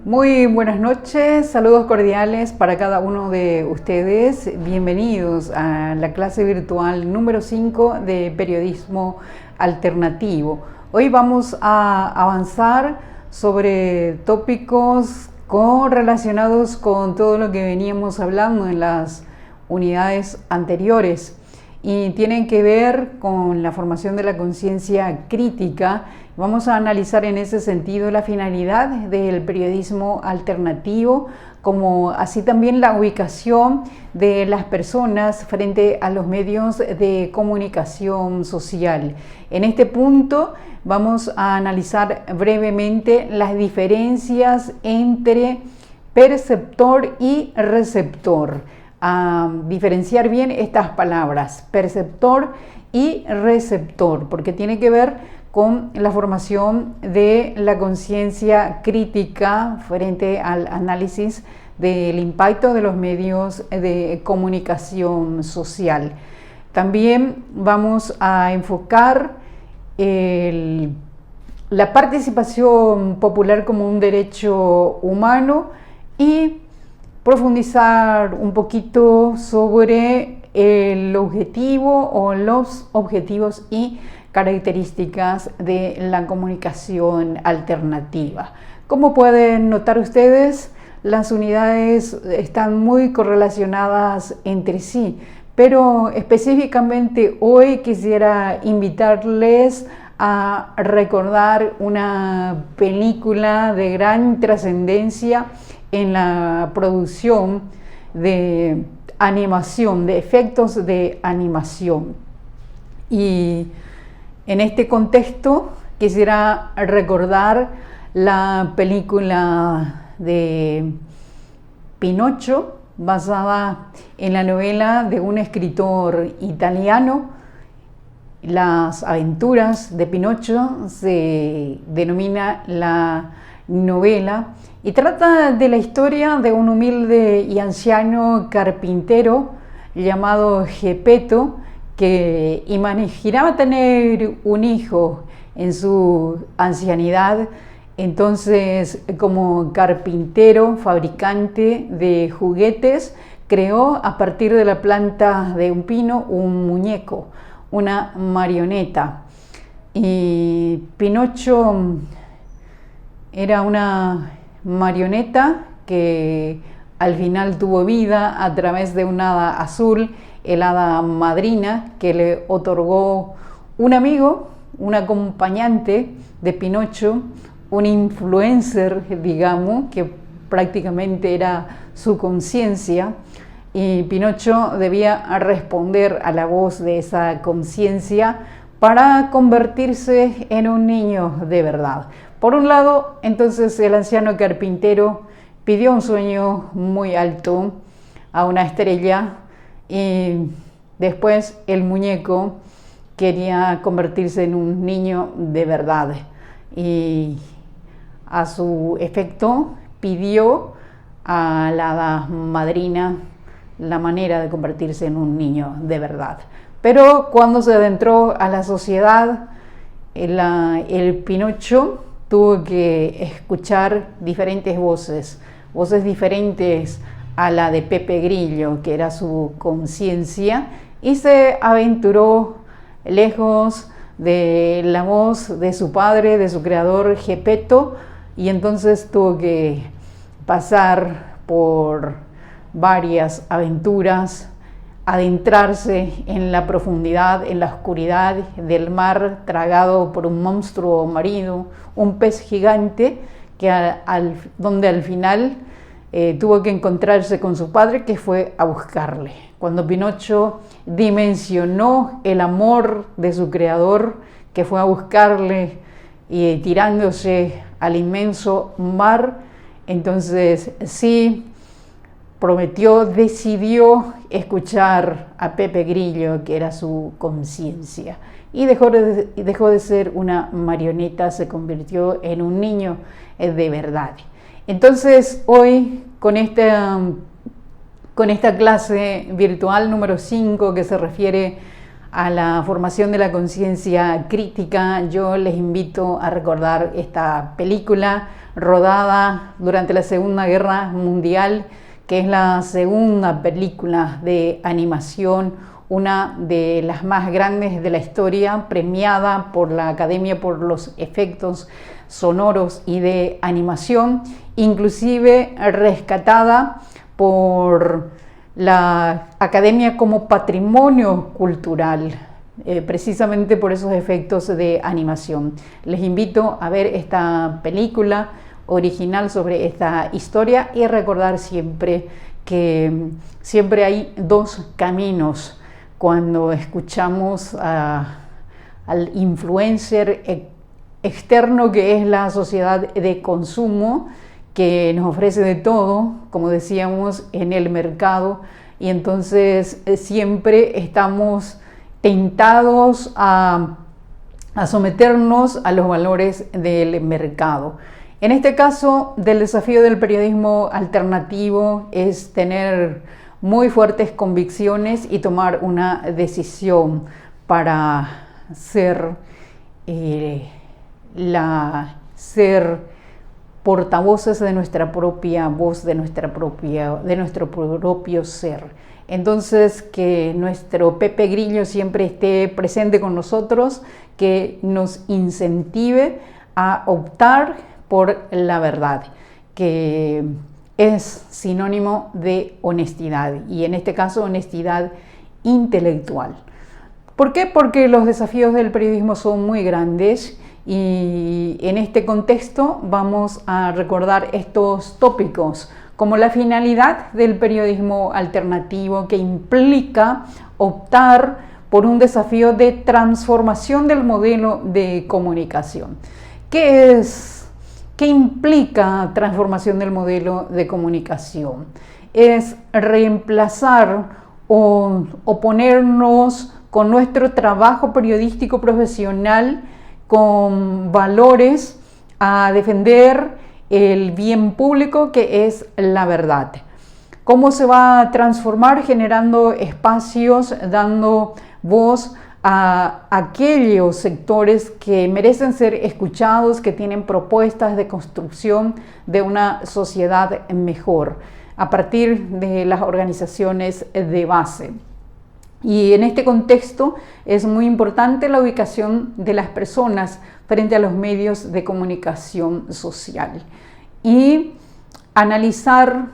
Muy buenas noches, saludos cordiales para cada uno de ustedes. Bienvenidos a la clase virtual número 5 de periodismo alternativo. Hoy vamos a avanzar sobre tópicos relacionados con todo lo que veníamos hablando en las unidades anteriores y tienen que ver con la formación de la conciencia crítica. Vamos a analizar en ese sentido la finalidad del periodismo alternativo, como así también la ubicación de las personas frente a los medios de comunicación social. En este punto vamos a analizar brevemente las diferencias entre perceptor y receptor. A diferenciar bien estas palabras, perceptor y receptor, porque tiene que ver con la formación de la conciencia crítica frente al análisis del impacto de los medios de comunicación social. También vamos a enfocar la participación popular como un derecho humano y profundizar un poquito sobre el objetivo o los objetivos y características de la comunicación alternativa. Como pueden notar ustedes, las unidades están muy correlacionadas entre sí, pero específicamente hoy quisiera invitarles a recordar una película de gran trascendencia en la producción de animación, de efectos de animación. Y en este contexto quisiera recordar la película de Pinocho, basada en la novela de un escritor italiano. Las aventuras de Pinocho se denomina la novela y trata de la historia de un humilde y anciano carpintero llamado Geppetto que imaginaba tener un hijo en su ancianidad. Entonces, como carpintero, fabricante de juguetes, creó a partir de la planta de un pino un muñeco, una marioneta. Y Pinocho era una marioneta que al final tuvo vida a través de un hada azul, el hada madrina, que le otorgó un amigo, un acompañante de Pinocho, un influencer, digamos, que prácticamente era su conciencia, y Pinocho debía responder a la voz de esa conciencia para convertirse en un niño de verdad. Por un lado, entonces el anciano carpintero pidió un sueño muy alto a una estrella y después el muñeco quería convertirse en un niño de verdad y a su efecto pidió a la hada madrina la manera de convertirse en un niño de verdad. Pero cuando se adentró a la sociedad, el Pinocho tuvo que escuchar diferentes voces diferentes a la de Pepe Grillo, que era su conciencia, y se aventuró lejos de la voz de su padre, de su creador Geppetto, y entonces tuvo que pasar por varias aventuras, adentrarse en la profundidad, en la oscuridad del mar, tragado por un monstruo marino, un pez gigante, donde al final tuvo que encontrarse con su padre, que fue a buscarle. Cuando Pinocho dimensionó el amor de su creador, que fue a buscarle y tirándose al inmenso mar, entonces sí decidió escuchar a Pepe Grillo, que era su conciencia, y dejó de ser una marioneta, se convirtió en un niño de verdad. Entonces hoy con esta clase virtual número 5, que se refiere a la formación de la conciencia crítica, yo les invito a recordar esta película rodada durante la Segunda Guerra Mundial, que es la segunda película de animación, una de las más grandes de la historia, premiada por la Academia por los efectos sonoros y de animación, inclusive rescatada por la Academia como patrimonio cultural, precisamente por esos efectos de animación. Les invito a ver esta película original sobre esta historia y recordar siempre que siempre hay dos caminos cuando escuchamos al influencer externo, que es la sociedad de consumo, que nos ofrece de todo, como decíamos, en el mercado, y entonces siempre estamos tentados a someternos a los valores del mercado. En este caso, del desafío del periodismo alternativo es tener muy fuertes convicciones y tomar una decisión para ser portavoces de nuestra propia voz, de nuestro propio ser. Entonces, que nuestro Pepe Grillo siempre esté presente con nosotros, que nos incentive a optar por la verdad, que es sinónimo de honestidad, y en este caso honestidad intelectual. ¿Por qué? Porque los desafíos del periodismo son muy grandes, y en este contexto vamos a recordar estos tópicos como la finalidad del periodismo alternativo, que implica optar por un desafío de transformación del modelo de comunicación. ¿Qué implica transformación del modelo de comunicación? Es reemplazar o ponernos con nuestro trabajo periodístico profesional con valores a defender el bien público, que es la verdad. ¿Cómo se va a transformar? Generando espacios, dando voz a aquellos sectores que merecen ser escuchados, que tienen propuestas de construcción de una sociedad mejor, a partir de las organizaciones de base. Y en este contexto es muy importante la ubicación de las personas frente a los medios de comunicación social, y analizar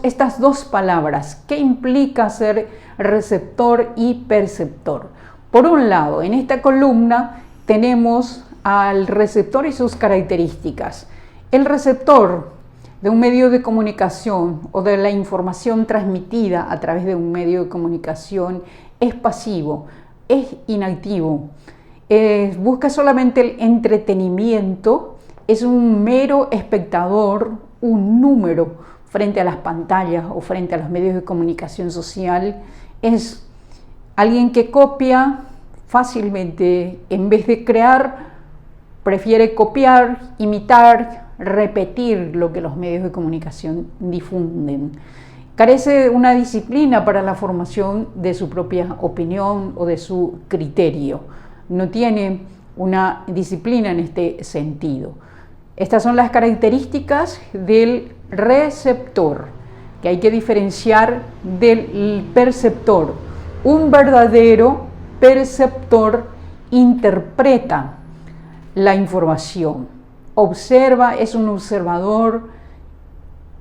estas dos palabras. ¿Qué implica ser receptor y perceptor? Por un lado, en esta columna tenemos al receptor y sus características. El receptor de un medio de comunicación o de la información transmitida a través de un medio de comunicación es pasivo, es inactivo, busca solamente el entretenimiento, es un mero espectador, un número frente a las pantallas o frente a los medios de comunicación social, es alguien que copia fácilmente, en vez de crear, prefiere copiar, imitar, repetir lo que los medios de comunicación difunden. Carece de una disciplina para la formación de su propia opinión o de su criterio. No tiene una disciplina en este sentido. Estas son las características del receptor, que hay que diferenciar del perceptor. Un verdadero perceptor interpreta la información, observa, es un observador,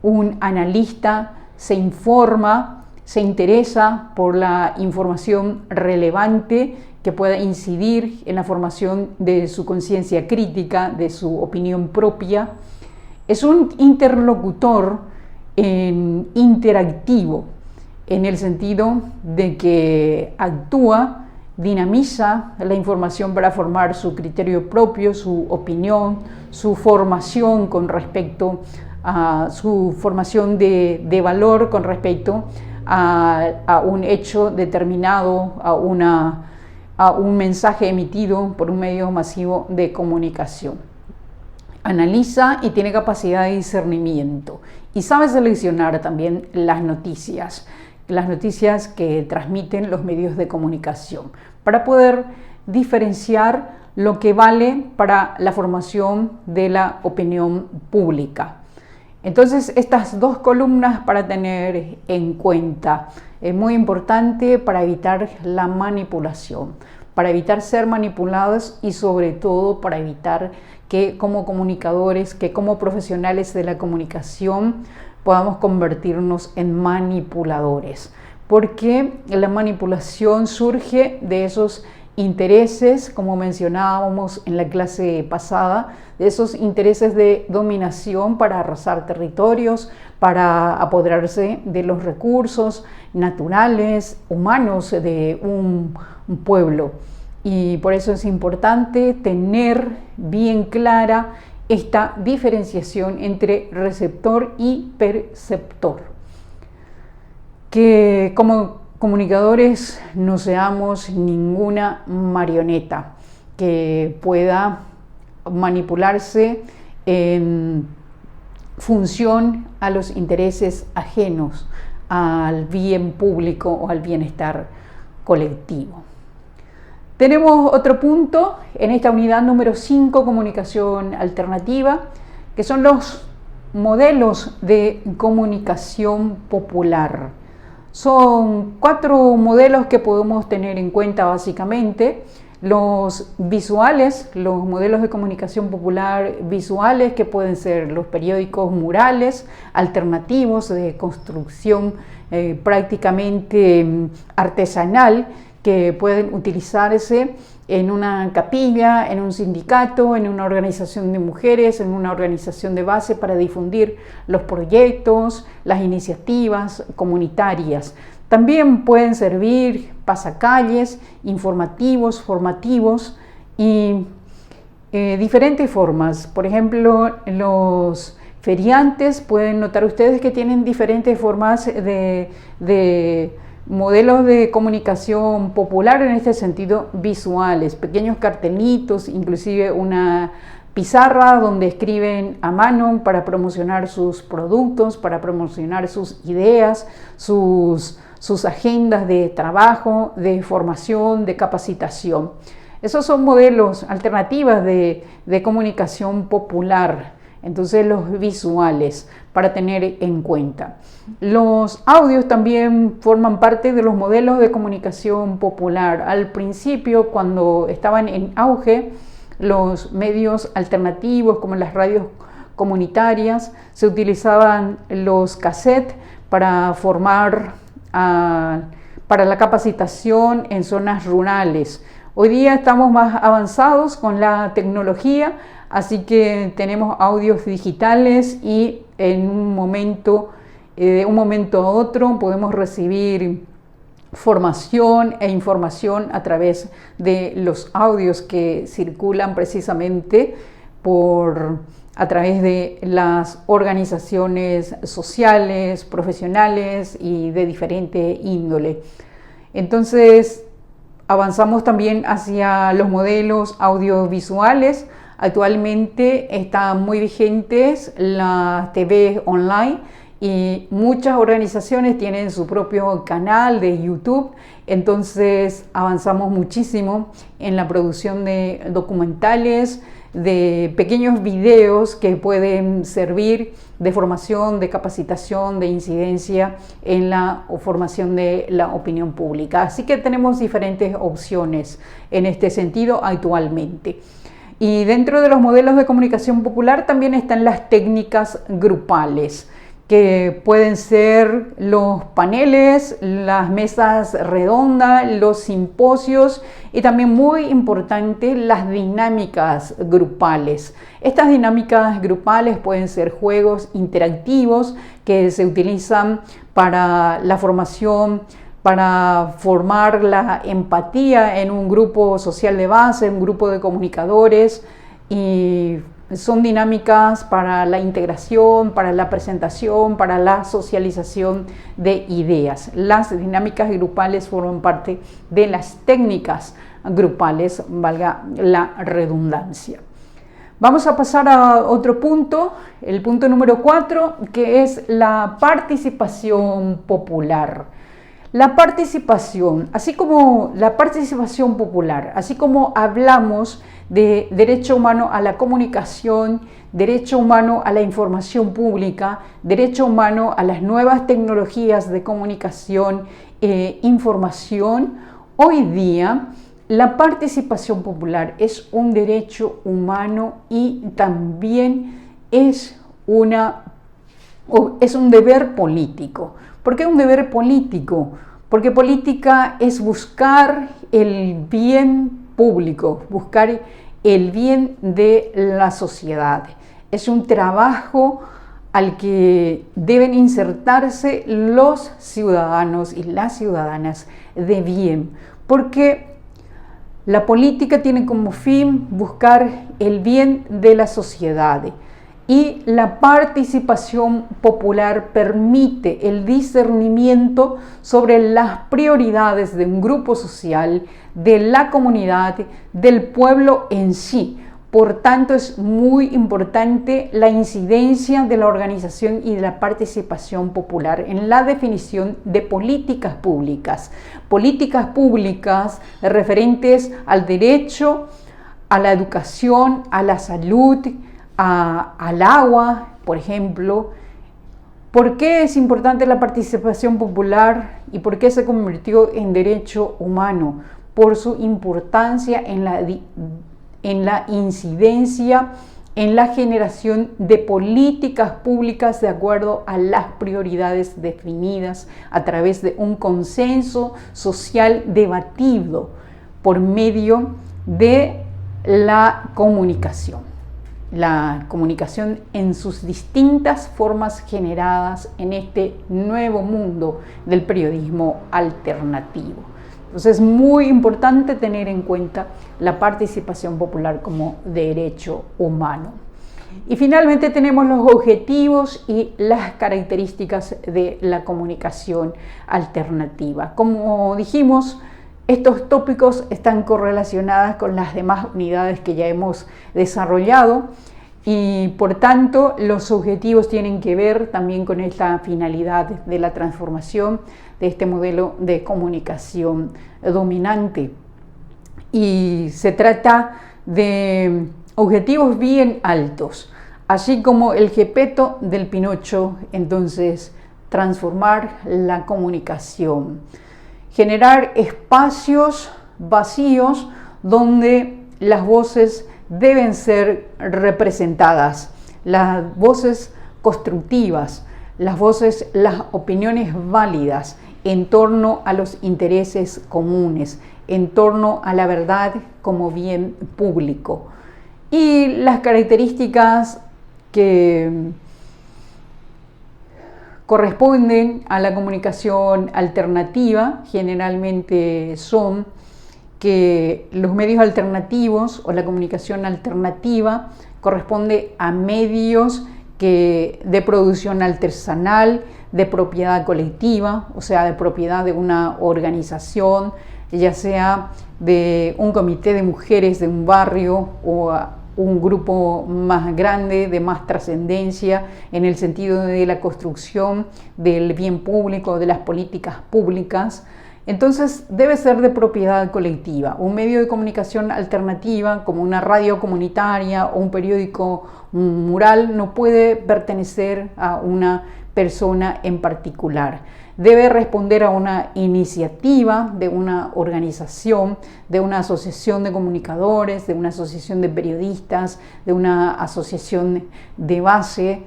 un analista, se informa, se interesa por la información relevante que pueda incidir en la formación de su conciencia crítica, de su opinión propia. Es un interlocutor interactivo, en el sentido de que actúa, dinamiza la información para formar su criterio propio, su opinión, su formación con respecto a su formación de valor con respecto a un hecho determinado, a un mensaje emitido por un medio masivo de comunicación. Analiza y tiene capacidad de discernimiento y sabe seleccionar también las noticias. las noticias que transmiten los medios de comunicación, para poder diferenciar lo que vale para la formación de la opinión pública. Entonces, estas dos columnas para tener en cuenta. Es muy importante para evitar la manipulación, para evitar ser manipulados y sobre todo para evitar que como comunicadores, que como profesionales de la comunicación podamos convertirnos en manipuladores. Porque la manipulación surge de esos intereses, como mencionábamos en la clase pasada, de esos intereses de dominación para arrasar territorios, para apoderarse de los recursos naturales, humanos de un pueblo. Y por eso es importante tener bien clara esta diferenciación entre receptor y perceptor. Que como comunicadores no seamos ninguna marioneta que pueda manipularse en función a los intereses ajenos al bien público o al bienestar colectivo. Tenemos otro punto en esta unidad número 5, comunicación alternativa, que son los modelos de comunicación popular. Son 4 modelos que podemos tener en cuenta básicamente. Los visuales, los modelos de comunicación popular visuales, que pueden ser los periódicos murales alternativos de construcción prácticamente artesanal, que pueden utilizarse en una capilla, en un sindicato, en una organización de mujeres, en una organización de base para difundir los proyectos, las iniciativas comunitarias. También pueden servir pasacalles, informativos, formativos y diferentes formas. Por ejemplo, los feriantes, pueden notar ustedes que tienen diferentes formas de modelos de comunicación popular, en este sentido visuales, pequeños cartelitos, inclusive una pizarra donde escriben a mano para promocionar sus productos, para promocionar sus ideas, sus agendas de trabajo, de formación, de capacitación. Esos son modelos, alternativas de comunicación popular. Entonces, los visuales para tener en cuenta. Los audios también forman parte de los modelos de comunicación popular. Al principio, cuando estaban en auge los medios alternativos como las radios comunitarias, se utilizaban los cassettes para formar, para la capacitación en zonas rurales. Hoy día estamos más avanzados con la tecnología, así que tenemos audios digitales y en un momento a otro podemos recibir formación e información a través de los audios que circulan precisamente a través de las organizaciones sociales, profesionales y de diferente índole. Entonces, avanzamos también hacia los modelos audiovisuales. Actualmente están muy vigentes las TV online y muchas organizaciones tienen su propio canal de YouTube. Entonces avanzamos muchísimo en la producción de documentales, de pequeños videos que pueden servir de formación, de capacitación, de incidencia en la formación de la opinión pública. Así que tenemos diferentes opciones en este sentido actualmente. Y dentro de los modelos de comunicación popular también están las técnicas grupales, que pueden ser los paneles, las mesas redondas, los simposios y también muy importante las dinámicas grupales. Estas dinámicas grupales pueden ser juegos interactivos que se utilizan para la formación, para formar la empatía en un grupo social de base, un grupo de comunicadores, y son dinámicas para la integración, para la presentación, para la socialización de ideas. Las dinámicas grupales forman parte de las técnicas grupales, valga la redundancia. Vamos a pasar a otro punto, el punto número 4, que es la participación popular. La participación, así como la participación popular, así como hablamos de derecho humano a la comunicación, derecho humano a la información pública, derecho humano a las nuevas tecnologías de comunicación e información, hoy día la participación popular es un derecho humano y también es un deber político. ¿Por qué un deber político? Porque política es buscar el bien público, buscar el bien de la sociedad. Es un trabajo al que deben insertarse los ciudadanos y las ciudadanas de bien, porque la política tiene como fin buscar el bien de la sociedad y la participación popular permite el discernimiento sobre las prioridades de un grupo social, de la comunidad, del pueblo en sí. Por tanto, es muy importante la incidencia de la organización y de la participación popular en la definición de políticas públicas referentes al derecho, a la educación, a la salud, al agua, por ejemplo. ¿Por qué es importante la participación popular y por qué se convirtió en derecho humano? Por su importancia en la incidencia, en la generación de políticas públicas de acuerdo a las prioridades definidas a través de un consenso social debatido por medio de la comunicación en sus distintas formas generadas en este nuevo mundo del periodismo alternativo. Entonces es muy importante tener en cuenta la participación popular como derecho humano. Y finalmente tenemos los objetivos y las características de la comunicación alternativa. Como dijimos, estos tópicos están correlacionados con las demás unidades que ya hemos desarrollado y por tanto los objetivos tienen que ver también con esta finalidad de la transformación de este modelo de comunicación dominante. Y se trata de objetivos bien altos, así como el Gepetto del Pinocho, entonces transformar la comunicación. Generar espacios vacíos donde las voces deben ser representadas, las voces constructivas, las opiniones válidas en torno a los intereses comunes, en torno a la verdad como bien público. Y las características que corresponden a la comunicación alternativa generalmente son que los medios alternativos o la comunicación alternativa corresponde a medios de producción artesanal, de propiedad colectiva, o sea, de propiedad de una organización, ya sea de un comité de mujeres de un barrio o un grupo más grande, de más trascendencia, en el sentido de la construcción del bien público, de las políticas públicas. Entonces debe ser de propiedad colectiva. Un medio de comunicación alternativa como una radio comunitaria o un periódico mural no puede pertenecer a una persona en particular. Debe responder a una iniciativa de una organización, de una asociación de comunicadores, de una asociación de periodistas, de una asociación de base.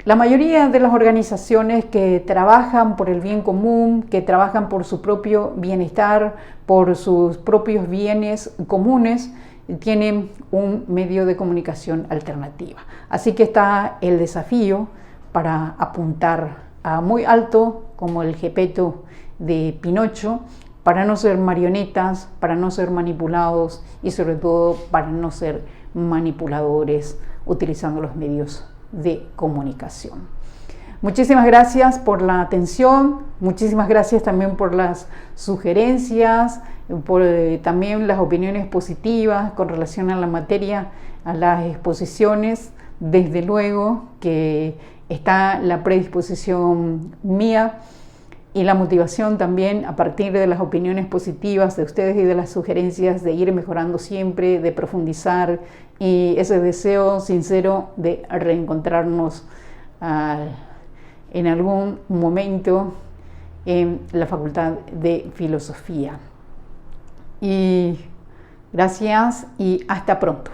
La mayoría de las organizaciones que trabajan por el bien común, que trabajan por su propio bienestar, por sus propios bienes comunes, tienen un medio de comunicación alternativa. Así que está el desafío para apuntar a muy alto, como el Gepetto de Pinocho, para no ser marionetas, para no ser manipulados y sobre todo para no ser manipuladores utilizando los medios de comunicación. Muchísimas gracias por la atención, muchísimas gracias también por las sugerencias, por también las opiniones positivas con relación a la materia, a las exposiciones. Desde luego que está la predisposición mía y la motivación también a partir de las opiniones positivas de ustedes y de las sugerencias de ir mejorando siempre, de profundizar y ese deseo sincero de reencontrarnos en algún momento en la Facultad de Filosofía. Y gracias y hasta pronto.